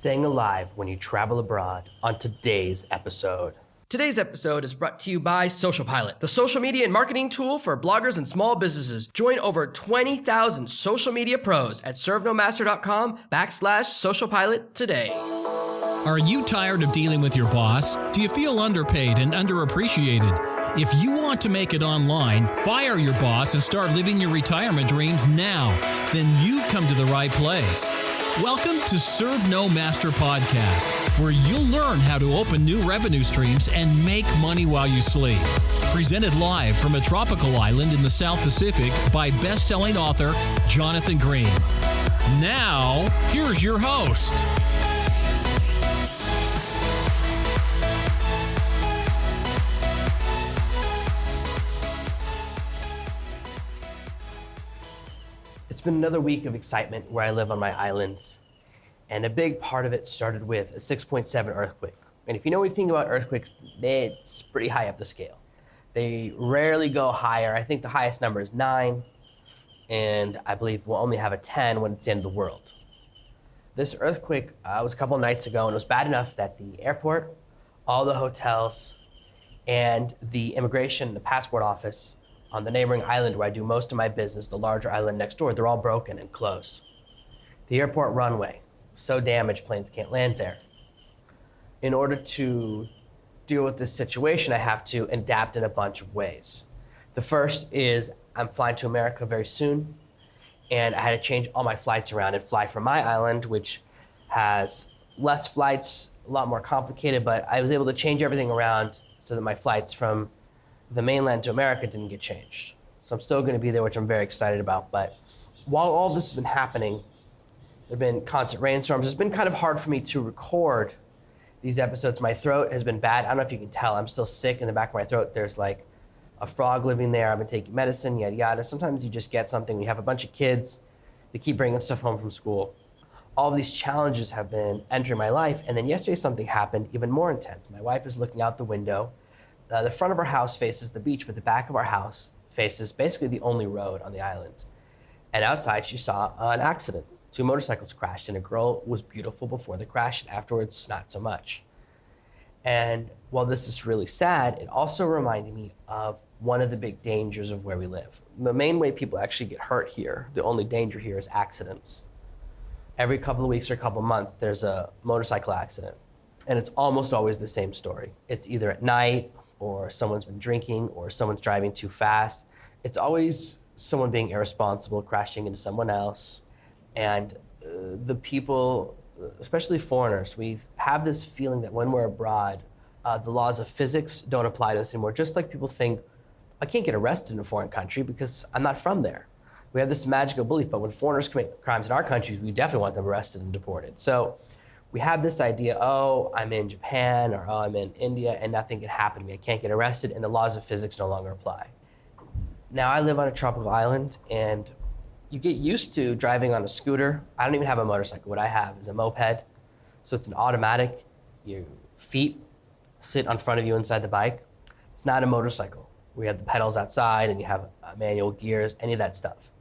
staying alive when you travel abroad on today's episode. Today's episode is brought to you by Social Pilot, the social media and marketing tool for bloggers and small businesses. Join over 20,000 social media pros at servenomaster.com/socialpilot today. Are you tired of dealing with your boss? Do you feel underpaid and underappreciated? If you want to make it online, fire your boss and start living your retirement dreams now, then you've come to the right place. Welcome to Serve No Master Podcast, where you'll learn how to open new revenue streams and make money while you sleep. Presented live from a tropical island in the South Pacific by best-selling author Jonathan Green. Now, here's your host. It's been another week of excitement where I live on my island, and a big part of it started with a 6.7 earthquake. And if you know anything about earthquakes, it's pretty high up the scale. They rarely go higher. I think the highest number is 9, and I believe we'll only have a 10 when it's the end of the world. This earthquake was a couple of nights ago, and it was bad enough that the airport, all the hotels, and the immigration, the passport office on the neighboring island where I do most of my business, the larger island next door, they're all broken and closed. The airport runway, so damaged planes can't land there. In order to deal with this situation, I have to adapt in a bunch of ways. The first is I'm flying to America very soon, and I had to change all my flights around and fly from my island, which has less flights, a lot more complicated, but I was able to change everything around so that my flights from the mainland to America didn't get changed. So I'm still gonna be there, which I'm very excited about. But while all this has been happening, there've been constant rainstorms. It's been kind of hard for me to record these episodes. My throat has been bad. I don't know if you can tell, I'm still sick in the back of my throat. There's like a frog living there. I've been taking medicine, yada, yada. Sometimes you just get something. You have a bunch of kids, they keep bringing stuff home from school. All of these challenges have been entering my life. And then yesterday something happened even more intense. My wife is looking out the window. The front of our house faces the beach, but the back of our house faces basically the only road on the island. And outside, she saw an accident. 2 motorcycles crashed, and a girl was beautiful before the crash, and afterwards, not so much. And while this is really sad, it also reminded me of one of the big dangers of where we live. The main way people actually get hurt here, the only danger here is accidents. Every couple of weeks or a couple of months, there's a motorcycle accident. And it's almost always the same story. It's either at night, or someone's been drinking, or someone's driving too fast. It's always someone being irresponsible, crashing into someone else. And the people, especially foreigners, we have this feeling that when we're abroad, the laws of physics don't apply to us anymore. Just like people think, I can't get arrested in a foreign country because I'm not from there. We have this magical belief, but when foreigners commit crimes in our countries, we definitely want them arrested and deported. So we have this idea, oh, I'm in Japan, or oh, I'm in India, and nothing can happen to me. I can't get arrested, and the laws of physics no longer apply. Now, I live on a tropical island, and you get used to driving on a scooter. I don't even have a motorcycle. What I have is a moped. So it's an automatic. Your feet sit on front of you inside the bike. It's not a motorcycle. We have the pedals outside, and you have manual gears, any of that stuff.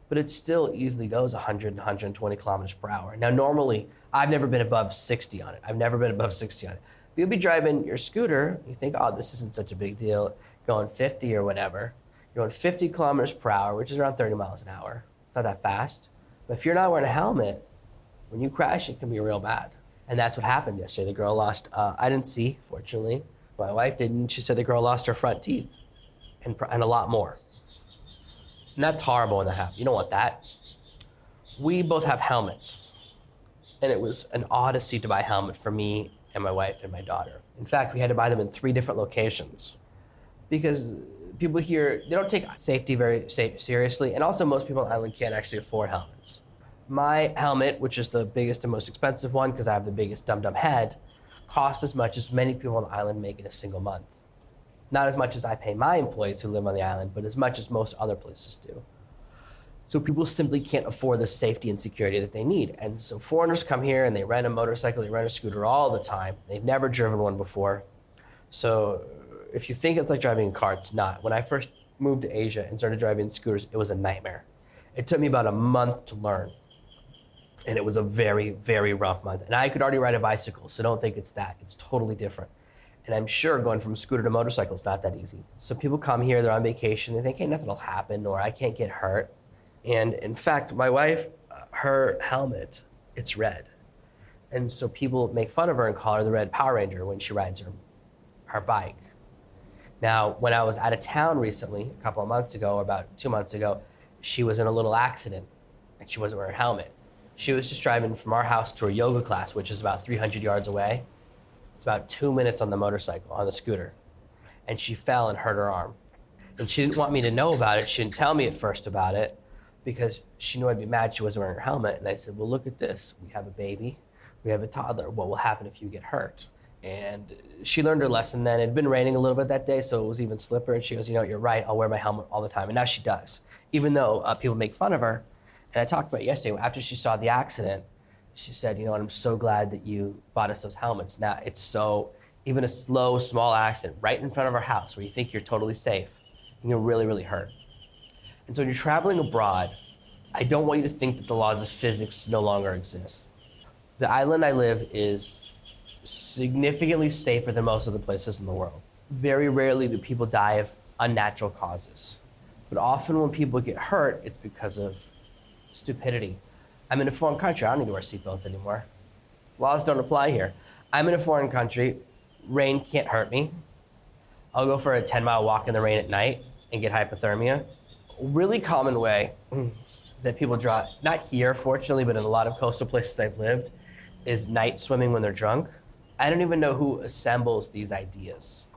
But it still easily goes 100, 120 kilometers per hour. Now, normally, I've never been above 60 on it. But you'll be driving your scooter, you think, oh, this isn't such a big deal, going 50 or whatever. You're going 50 kilometers per hour, which is around 30 miles an hour. It's not that fast. But if you're not wearing a helmet, when you crash, it can be real bad. And that's what happened yesterday. The girl lost, I didn't see, fortunately. My wife didn't. She said the girl lost her front teeth and a lot more. And that's horrible when that happens. You don't want that. We both have helmets. And it was an odyssey to buy a helmet for me and my wife and my daughter. In fact, we had to buy them in 3 different locations because people here, they don't take safety very seriously. And also most people on the island can't actually afford helmets. My helmet, which is the biggest and most expensive one because I have the biggest dum-dum head, cost as much as many people on the island make in a single month. Not as much as I pay my employees who live on the island, but as much as most other places do. So people simply can't afford the safety and security that they need. And so foreigners come here and they rent a motorcycle, they rent a scooter all the time. They've never driven one before. So if you think it's like driving a car, it's not. When I first moved to Asia and started driving scooters, it was a nightmare. It took me about a month to learn. And it was a very, very rough month. And I could already ride a bicycle, so don't think it's that. It's totally different. And I'm sure going from scooter to motorcycle is not that easy. So people come here, they're on vacation, they think, hey, nothing will happen, or I can't get hurt. And in fact, my wife, her helmet, it's red. And so people make fun of her and call her the Red Power Ranger when she rides her bike. Now, when I was out of town recently, a couple of months ago, or about 2 months ago, she was in a little accident and she wasn't wearing a helmet. She was just driving from our house to her yoga class, which is about 300 yards away. It's about 2 minutes on the motorcycle, on the scooter. And she fell and hurt her arm. And she didn't want me to know about it. She didn't tell me at first about it because she knew I'd be mad she wasn't wearing her helmet. And I said, well, look at this. We have a baby. We have a toddler. What will happen if you get hurt? And she learned her lesson then. It had been raining a little bit that day, so it was even slippery. And she goes, you know, you're right. I'll wear my helmet all the time. And now she does, even though people make fun of her. And I talked about it yesterday. After she saw the accident, she said, you know what, I'm so glad that you bought us those helmets. Now it's so, even a slow, small accident right in front of our house where you think you're totally safe, you can really, really hurt. And so when you're traveling abroad, I don't want you to think that the laws of physics no longer exist. The island I live is significantly safer than most of the places in the world. Very rarely do people die of unnatural causes. But often when people get hurt, it's because of stupidity. I'm in a foreign country. I don't need to wear seatbelts anymore. Laws don't apply here. I'm in a foreign country. Rain can't hurt me. I'll go for a 10-mile walk in the rain at night and get hypothermia. A really common way that people draw, not here, fortunately, but in a lot of coastal places I've lived, is night swimming when they're drunk. I don't even know who assembles these ideas.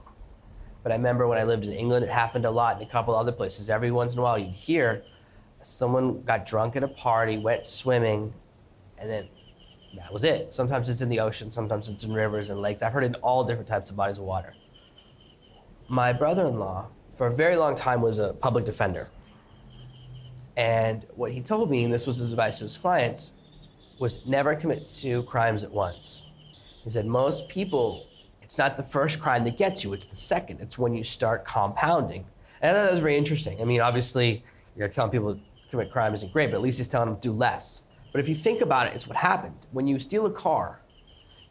But I remember when I lived in England, it happened a lot, and a couple other places. Every once in a while you'd hear someone got drunk at a party, went swimming, and then that was it. Sometimes it's in the ocean, sometimes it's in rivers and lakes. I've heard it in all different types of bodies of water. My brother-in-law, for a very long time, was a public defender. And what he told me, and this was his advice to his clients, was never commit 2 crimes at once. He said, most people, it's not the first crime that gets you, it's the second. It's when you start compounding. And I thought that was very interesting. I mean, obviously, you're telling people to commit crime isn't great, but at least he's telling them to do less. But if you think about it, it's what happens. When you steal a car,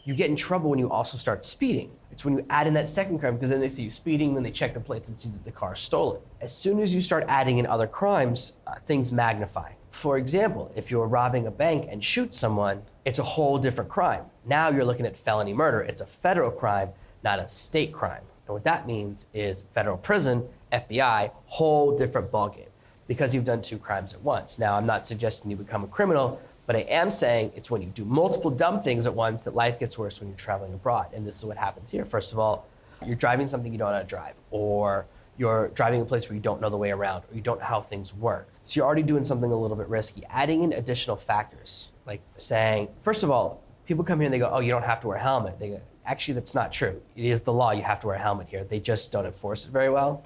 you get in trouble when you also start speeding. It's when you add in that second crime, because then they see you speeding, then they check the plates and see that the car is stolen. As soon as you start adding in other crimes, things magnify. For example, if you're robbing a bank and shoot someone, it's a whole different crime. Now you're looking at felony murder. It's a federal crime, not a state crime. And what that means is federal prison, FBI, whole different ballgame, because you've done 2 crimes at once. Now, I'm not suggesting you become a criminal, but I am saying it's when you do multiple dumb things at once that life gets worse when you're traveling abroad. And this is what happens here. First of all, you're driving something you don't know how to drive, or you're driving a place where you don't know the way around, or you don't know how things work. So you're already doing something a little bit risky. Adding in additional factors, like saying, first of all, people come here and they go, oh, you don't have to wear a helmet. They go, actually, that's not true. It is the law, you have to wear a helmet here. They just don't enforce it very well.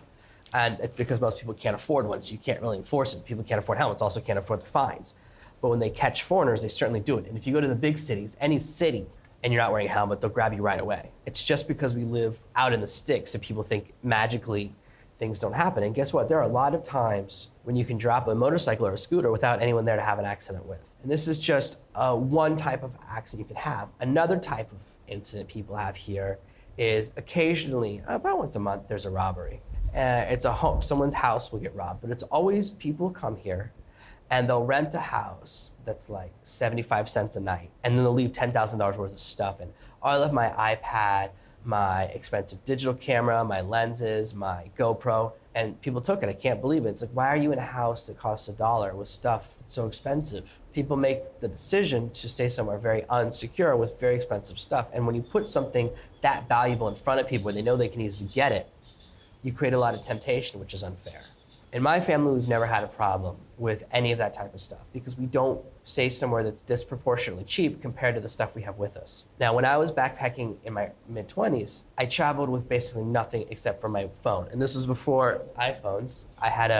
And it's because most people can't afford one, so you can't really enforce it. People can't afford helmets, also can't afford the fines. But when they catch foreigners, they certainly do it. And if you go to the big cities, any city, and you're not wearing a helmet, they'll grab you right away. It's just because we live out in the sticks that people think magically things don't happen. And guess what? There are a lot of times when you can drop a motorcycle or a scooter without anyone there to have an accident with. And this is just one type of accident you can have. Another type of incident people have here is occasionally, about once a month, there's a robbery. It's a home, someone's house will get robbed, but it's always people come here and they'll rent a house that's like 75 cents a night, and then they'll leave $10,000 worth of stuff in. Oh, I left my iPad, my expensive digital camera, my lenses, my GoPro, and people took it. I can't believe it. It's like, why are you in a house that costs $1 with stuff that's so expensive? People make the decision to stay somewhere very unsecure with very expensive stuff. And when you put something that valuable in front of people where they know they can easily get it, you create a lot of temptation, which is unfair. In my family, we've never had a problem with any of that type of stuff because we don't stay somewhere that's disproportionately cheap compared to the stuff we have with us. Now, when I was backpacking in my mid-20s, I traveled with basically nothing except for my phone. And this was before iPhones. I had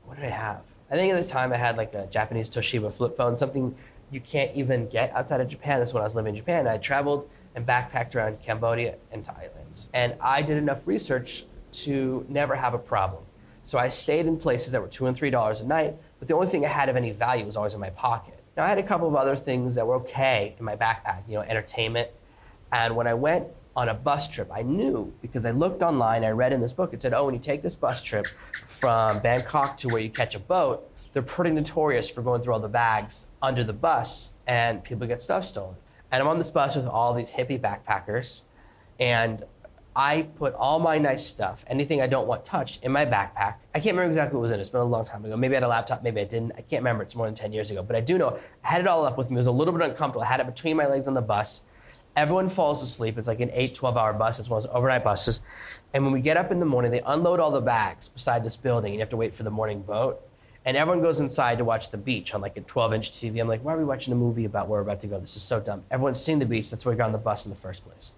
what did I have? I think at the time I had like a Japanese Toshiba flip phone, something you can't even get outside of Japan. That's when I was living in Japan. I traveled and backpacked around Cambodia and Thailand. And I did enough research to never have a problem. So I stayed in places that were $2 and $3 a night, but the only thing I had of any value was always in my pocket. Now, I had a couple of other things that were okay in my backpack, entertainment. And when I went on a bus trip, I knew because I looked online, I read in this book, it said, oh, when you take this bus trip from Bangkok to where you catch a boat, they're pretty notorious for going through all the bags under the bus and people get stuff stolen. And I'm on this bus with all these hippie backpackers, and I put all my nice stuff, anything I don't want touched, in my backpack. I can't remember exactly what was in it. It's been a long time ago. Maybe I had a laptop, maybe I didn't. I can't remember. It's more than 10 years ago. But I do know I had it all up with me. It was a little bit uncomfortable. I had it between my legs on the bus. Everyone falls asleep. It's like an 12-hour bus. It's one of those overnight buses. And when we get up in the morning, they unload all the bags beside this building, and you have to wait for the morning boat. And everyone goes inside to watch the beach on like a 12-inch TV. I'm like, why are we watching a movie about where we're about to go? This is so dumb. Everyone's seen the beach. That's why we got on the bus in the first place.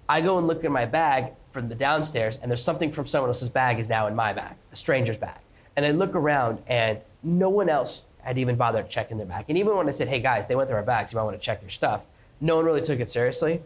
I go and look in my bag from the downstairs, and there's something from someone else's bag is now in my bag, a stranger's bag. And I look around, and no one else had even bothered checking their bag. And even when I said, hey guys, they went through our bags, you might want to check your stuff, no one really took it seriously.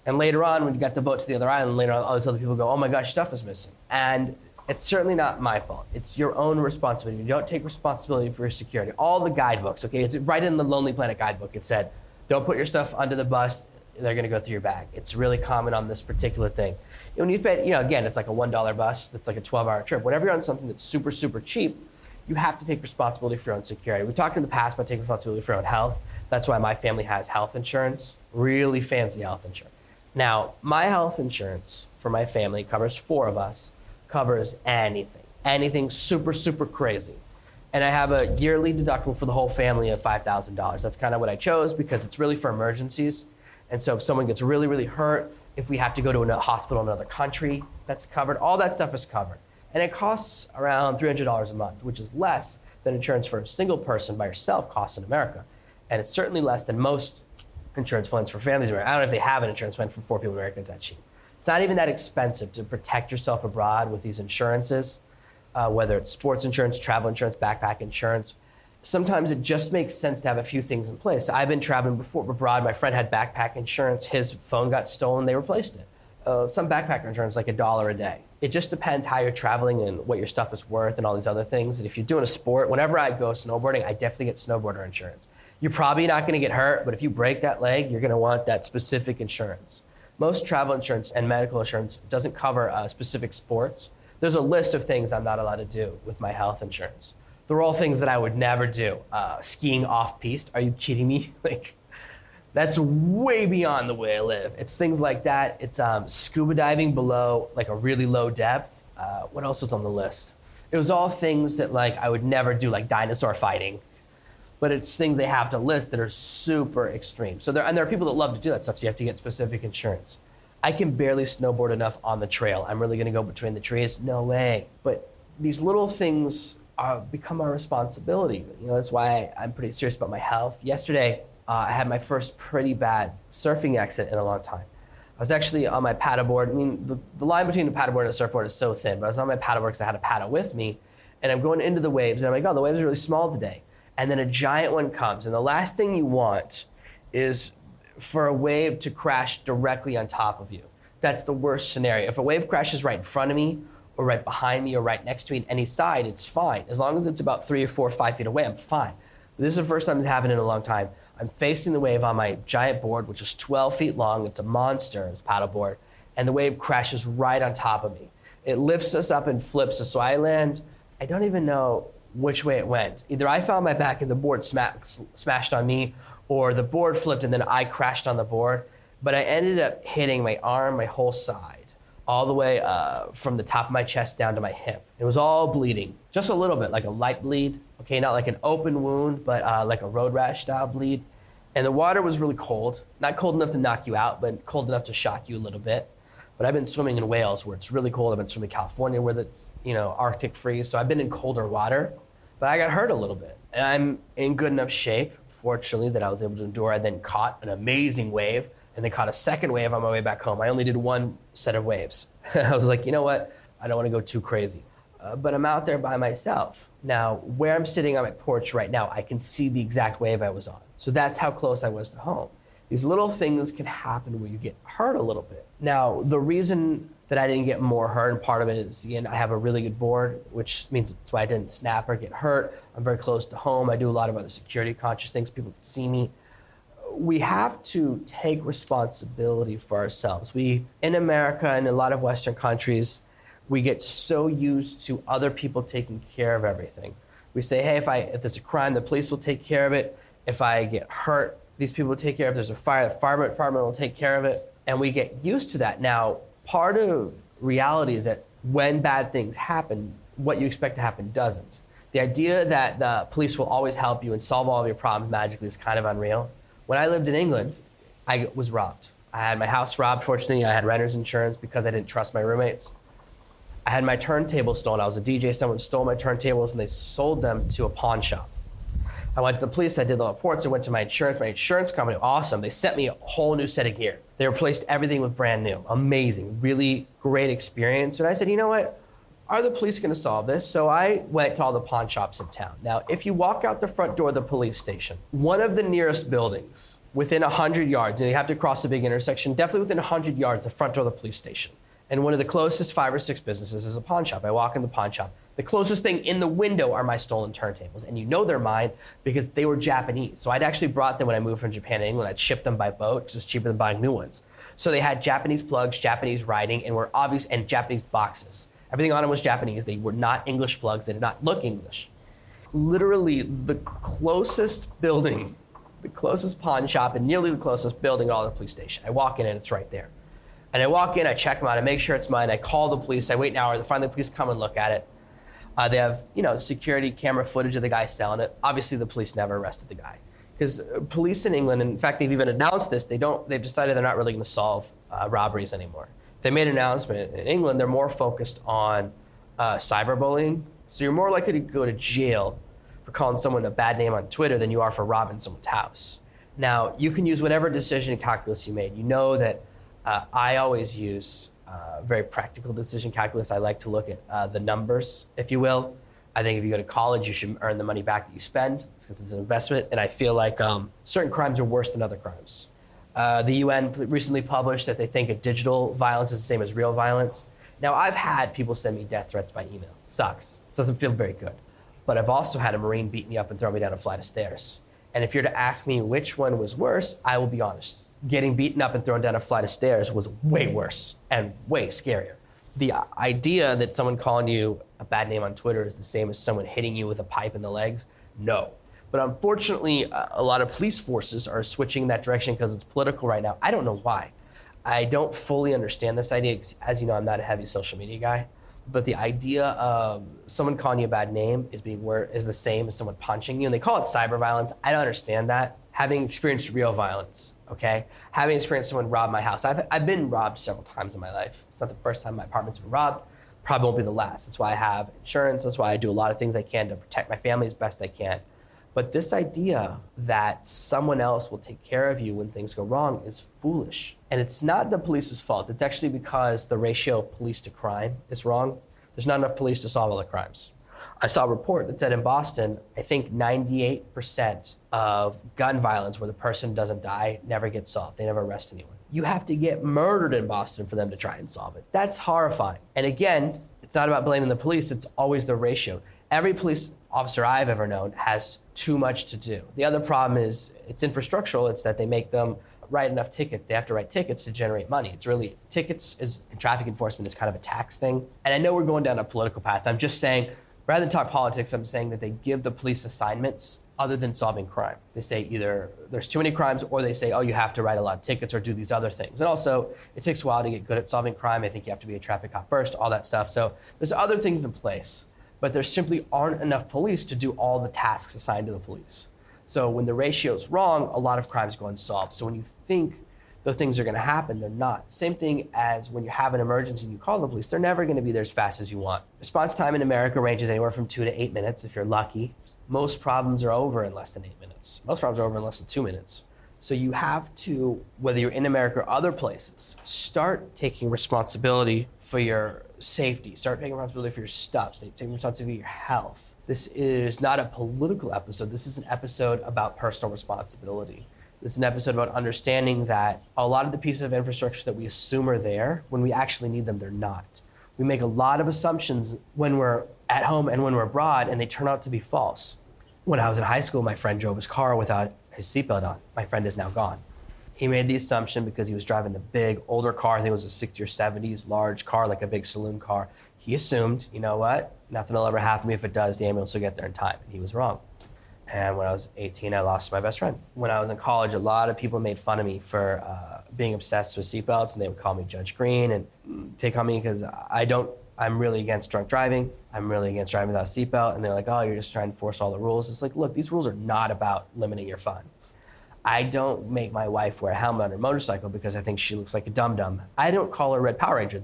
And later on, when you got the boat to the other island, later on, all these other people go, oh my gosh, stuff is missing. And it's certainly not my fault. It's your own responsibility. You don't take responsibility for your security. All the guidebooks, okay, it's right in the Lonely Planet guidebook. It said, don't put your stuff under the bus. They're going to go through your bag. It's really common on this particular thing. When you pay, again, it's like a $1 bus. That's like a 12-hour trip. Whenever you're on something that's super, super cheap, you have to take responsibility for your own security. We talked in the past about taking responsibility for your own health. That's why my family has health insurance, really fancy health insurance. Now, my health insurance for my family covers 4 of us, covers anything super, super crazy. And I have a yearly deductible for the whole family of $5,000. That's kind of what I chose because it's really for emergencies. And so if someone gets really, really hurt, if we have to go to a hospital in another country, that's covered. All that stuff is covered. And it costs around $300 a month, which is less than insurance for a single person by yourself costs in America. And it's certainly less than most insurance plans for families. I don't know if they have an insurance plan for 4 people in America. It's that cheap. It's not even that expensive to protect yourself abroad with these insurances, whether it's sports insurance, travel insurance, backpack insurance. Sometimes it just makes sense to have a few things in place. I've been traveling before abroad. My friend had backpack insurance. His phone got stolen. They replaced it. Some backpacker insurance, like $1 a day. It just depends how you're traveling and what your stuff is worth and all these other things. And if you're doing a sport, whenever I go snowboarding, I definitely get snowboarder insurance. You're probably not going to get hurt, but if you break that leg, you're going to want that specific insurance. Most travel insurance and medical insurance doesn't cover specific sports. There's a list of things I'm not allowed to do with my health insurance. They're all things that I would never do. Skiing off-piste, are you kidding me? That's way beyond the way I live. It's things like that. It's scuba diving below like a really low depth. What else was on the list? It was all things that I would never do, like dinosaur fighting. But it's things they have to list that are super extreme. So there are people that love to do that stuff, so you have to get specific insurance. I can barely snowboard enough on the trail. I'm really gonna go between the trees? No way. But these little things become our responsibility. That's why I'm pretty serious about my health. Yesterday, I had my first pretty bad surfing accident in a long time. I was actually on my paddleboard. I mean, the line between a paddleboard and a surfboard is so thin, but I was on my paddleboard because I had a paddle with me, and I'm going into the waves, and I'm like, oh, the waves are really small today. And then a giant one comes, and the last thing you want is for a wave to crash directly on top of you. That's the worst scenario. If a wave crashes right in front of me, or right behind me, or right next to me, any side, it's fine. As long as it's about 3 or 4 or 5 feet away, I'm fine. But this is the first time it's happened in a long time. I'm facing the wave on my giant board, which is 12 feet long. It's a monster, it's paddleboard, and the wave crashes right on top of me. It lifts us up and flips us, so I land. I don't even know which way it went. Either I found my back and the board smashed on me, or the board flipped and then I crashed on the board. But I ended up hitting my arm, my whole side, all the way from the top of my chest down to my hip. It was all bleeding, just a little bit, like a light bleed. Okay, not like an open wound, but like a road rash style bleed. And the water was really cold, not cold enough to knock you out, but cold enough to shock you a little bit. But I've been swimming in Wales where it's really cold. I've been swimming in California where it's, Arctic freeze. So I've been in colder water, but I got hurt a little bit. And I'm in good enough shape, fortunately, that I was able to endure. I then caught an amazing wave and then caught a second wave on my way back home. I only did 1 set of waves. I was like, you know what? I don't want to go too crazy. But I'm out there by myself. Now, where I'm sitting on my porch right now, I can see the exact wave I was on. So that's how close I was to home. These little things can happen where you get hurt a little bit. Now, the reason that I didn't get more hurt. And part of it is, again, I have a really good board, which means that's why I didn't snap or get hurt. I'm very close to home. I do a lot of other security conscious things. People can see me. We have to take responsibility for ourselves. We, in America and a lot of Western countries, we get so used to other people taking care of everything. We say, hey, if there's a crime, the police will take care of it. If I get hurt, these people will take care of it. If there's a fire, the fire department will take care of it. And we get used to that. Now, part of reality is that when bad things happen, what you expect to happen doesn't. The idea that the police will always help you and solve all of your problems magically is kind of unreal. When I lived in England, I was robbed. I had my house robbed. Fortunately, I had renter's insurance because I didn't trust my roommates. I had my turntable stolen. I was a DJ. Someone stole my turntables and they sold them to a pawn shop. I went to the police. I did the reports. I went to my insurance company. Awesome. They sent me a whole new set of gear. They replaced everything with brand new. Amazing. Really great experience. And I said, you know what? Are the police going to solve this? So I went to all the pawn shops in town. Now, if you walk out the front door of the police station, one of the nearest buildings within 100 yards, and you have to cross a big intersection, definitely within 100 yards, the front door of the police station. And one of the closest 5 or 6 businesses is a pawn shop. I walk in the pawn shop. The closest thing in the window are my stolen turntables. And you know they're mine because they were Japanese. So I'd actually brought them when I moved from Japan to England. I'd shipped them by boat because it was cheaper than buying new ones. So they had Japanese plugs, Japanese writing, and were obvious, and Japanese boxes. Everything on them was Japanese. They were not English plugs. They did not look English. Literally the closest building, the closest pawn shop, and nearly the closest building at all the police station. I walk in and it's right there. And I walk in, I check them out, I make sure it's mine. I call the police, I wait an hour, finally the police come and look at it. They have, security camera footage of the guy selling it. Obviously the police never arrested the guy. Because police in England, and in fact they've even announced this, they've decided they're not really gonna solve robberies anymore. They made an announcement in England, they're more focused on cyberbullying. So you're more likely to go to jail for calling someone a bad name on Twitter than you are for robbing someone's house. Now, you can use whatever decision calculus you made. You know that I always use very practical decision calculus. I like to look at the numbers, if you will. I think if you go to college, you should earn the money back that you spend because it's an investment. And I feel like certain crimes are worse than other crimes. The UN recently published that they think digital violence is the same as real violence. Now, I've had people send me death threats by email. Sucks. It doesn't feel very good. But I've also had a Marine beat me up and throw me down a flight of stairs. And if you're to ask me which one was worse, I will be honest. Getting beaten up and thrown down a flight of stairs was way worse and way scarier. The idea that someone calling you a bad name on Twitter is the same as someone hitting you with a pipe in the legs, no. But unfortunately, a lot of police forces are switching that direction because it's political right now. I don't know why. I don't fully understand this idea because, as you know, I'm not a heavy social media guy. But the idea of someone calling you a bad name is the same as someone punching you. And they call it cyber violence. I don't understand that. Having experienced real violence, okay? Having experienced someone rob my house. I've been robbed several times in my life. It's not the first time my apartment's been robbed. Probably won't be the last. That's why I have insurance. That's why I do a lot of things I can to protect my family as best I can. But this idea that someone else will take care of you when things go wrong is foolish. And it's not the police's fault. It's actually because the ratio of police to crime is wrong. There's not enough police to solve all the crimes. I saw a report that said in Boston, I think 98% of gun violence where the person doesn't die never gets solved. They never arrest anyone. You have to get murdered in Boston for them to try and solve it. That's horrifying. And again, it's not about blaming the police. It's always the ratio. Every police officer I've ever known has too much to do. The other problem is it's infrastructural. It's that they make them write enough tickets. They have to write tickets to generate money. It's really, tickets and traffic enforcement is kind of a tax thing. And I know we're going down a political path. I'm just saying, rather than talk politics, I'm saying that they give the police assignments other than solving crime. They say either there's too many crimes or they say, oh, you have to write a lot of tickets or do these other things. And also, it takes a while to get good at solving crime. I think you have to be a traffic cop first, all that stuff. So there's other things in place, but there simply aren't enough police to do all the tasks assigned to the police. So when the ratio's wrong, a lot of crimes go unsolved. So when you think the things are gonna happen, they're not. Same thing as when you have an emergency and you call the police, they're never gonna be there as fast as you want. Response time in America ranges anywhere from 2 to 8 minutes if you're lucky. Most problems are over in less than 8 minutes. Most problems are over in less than 2 minutes. So you have to, whether you're in America or other places, start taking responsibility for your safety, start taking responsibility for your stuff, start taking responsibility for your health. This is not a political episode. This is an episode about personal responsibility. This is an episode about understanding that a lot of the pieces of infrastructure that we assume are there, when we actually need them, they're not. We make a lot of assumptions when we're at home and when we're abroad, and they turn out to be false. When I was in high school, my friend drove his car without his seatbelt on. My friend is now gone. He made the assumption because he was driving the big, older car, I think it was a 60s or 70s, large car, like a big saloon car. He assumed, you know what, nothing will ever happen to me. If it does, the ambulance will get there in time. And he was wrong. And when I was 18, I lost my best friend. When I was in college, a lot of people made fun of me for being obsessed with seatbelts, and they would call me Judge Green and pick on me because I'm really against drunk driving. I'm really against driving without a seatbelt. And they're like, oh, you're just trying to force all the rules. It's like, look, these rules are not about limiting your fun. I don't make my wife wear a helmet on her motorcycle because I think she looks like a dum-dum. I don't call her Red Power Ranger.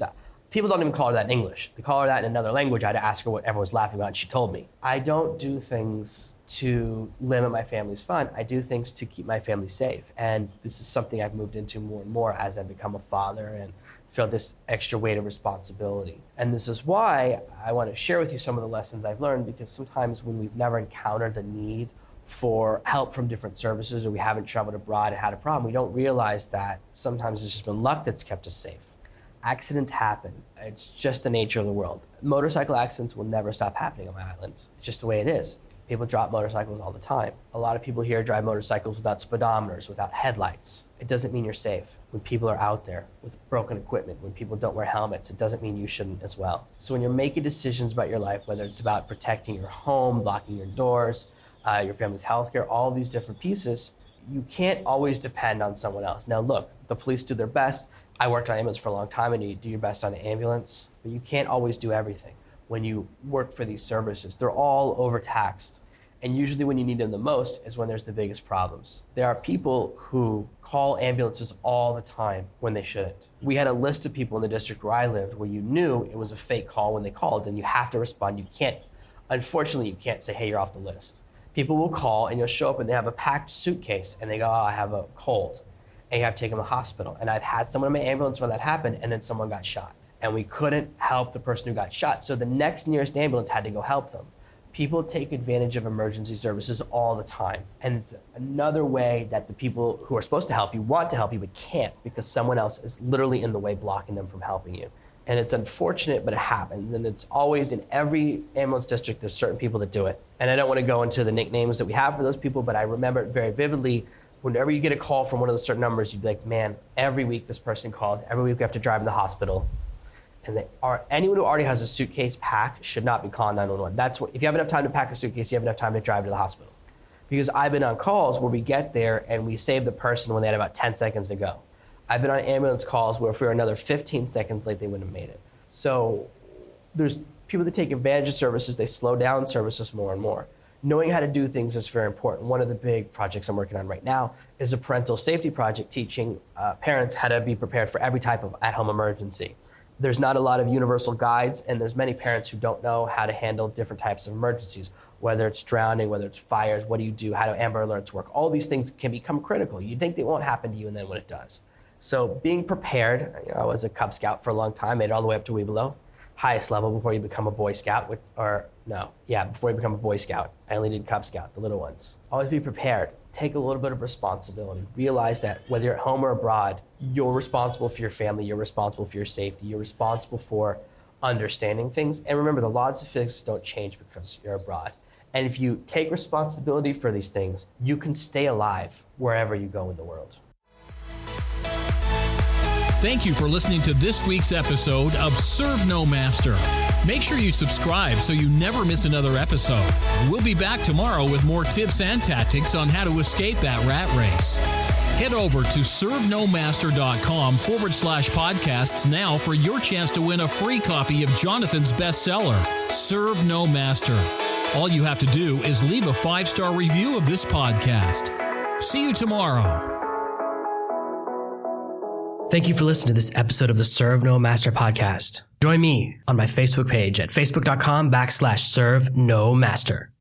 People don't even call her that in English. They call her that in another language. I had to ask her what everyone was laughing about, and she told me. I don't do things to limit my family's fun. I do things to keep my family safe. And this is something I've moved into more and more as I've become a father and feel this extra weight of responsibility. And this is why I want to share with you some of the lessons I've learned, because sometimes when we've never encountered the need for help from different services, or we haven't traveled abroad and had a problem, we don't realize that sometimes it's just been luck that's kept us safe. Accidents happen. It's just the nature of the world. Motorcycle accidents will never stop happening on my island. It's just the way it is. People drop motorcycles all the time. A lot of people here drive motorcycles without speedometers, without headlights. It doesn't mean you're safe. When people are out there with broken equipment, when people don't wear helmets, it doesn't mean you shouldn't as well. So when you're making decisions about your life, whether it's about protecting your home, locking your doors, your family's healthcare, all these different pieces, you can't always depend on someone else. Now look, the police do their best. I worked on ambulance for a long time, and you do your best on an ambulance, but you can't always do everything. When you work for these services, they're all overtaxed. And usually when you need them the most is when there's the biggest problems. There are people who call ambulances all the time when they shouldn't. We had a list of people in the district where I lived where you knew it was a fake call when they called, and you have to respond. Unfortunately, you can't say, hey, you're off the list. People will call and you'll show up and they have a packed suitcase and they go, oh, I have a cold. And you have to take them to the hospital. And I've had someone in my ambulance when that happened, and then someone got shot. And we couldn't help the person who got shot. So the next nearest ambulance had to go help them. People take advantage of emergency services all the time. And it's another way that the people who are supposed to help you want to help you but can't, because someone else is literally in the way blocking them from helping you. And it's unfortunate, but it happens. And it's always in every ambulance district, there's certain people that do it. And I don't want to go into the nicknames that we have for those people, but I remember it very vividly. Whenever you get a call from one of those certain numbers, you'd be like, man, every week this person calls. Every week we have to drive to the hospital. And anyone who already has a suitcase packed should not be calling 911. That's what, if you have enough time to pack a suitcase, you have enough time to drive to the hospital. Because I've been on calls where we get there and we save the person when they had about 10 seconds to go. I've been on ambulance calls where if we were another 15 seconds late, they wouldn't have made it. So there's people that take advantage of services. They slow down services more and more. Knowing how to do things is very important. One of the big projects I'm working on right now is a parental safety project teaching parents how to be prepared for every type of at-home emergency. There's not a lot of universal guides, and there's many parents who don't know how to handle different types of emergencies, whether it's drowning, whether it's fires, what do you do, how do Amber Alerts work? All these things can become critical. You think they won't happen to you, and then when it does. So being prepared, I was a Cub Scout for a long time, made it all the way up to Webelow, highest level before you become a Boy Scout, before you become a Boy Scout. I only did Cub Scout, the little ones. Always be prepared. Take a little bit of responsibility. Realize that whether you're at home or abroad, you're responsible for your family, you're responsible for your safety, you're responsible for understanding things. And remember, the laws of physics don't change because you're abroad. And if you take responsibility for these things, you can stay alive wherever you go in the world. Thank you for listening to this week's episode of Serve No Master. Make sure you subscribe so you never miss another episode. We'll be back tomorrow with more tips and tactics on how to escape that rat race. Head over to servenomaster.com/podcasts now for your chance to win a free copy of Jonathan's bestseller, Serve No Master. All you have to do is leave a 5-star review of this podcast. See you tomorrow. Thank you for listening to this episode of the Serve No Master podcast. Join me on my Facebook page at facebook.com/Serve No Master.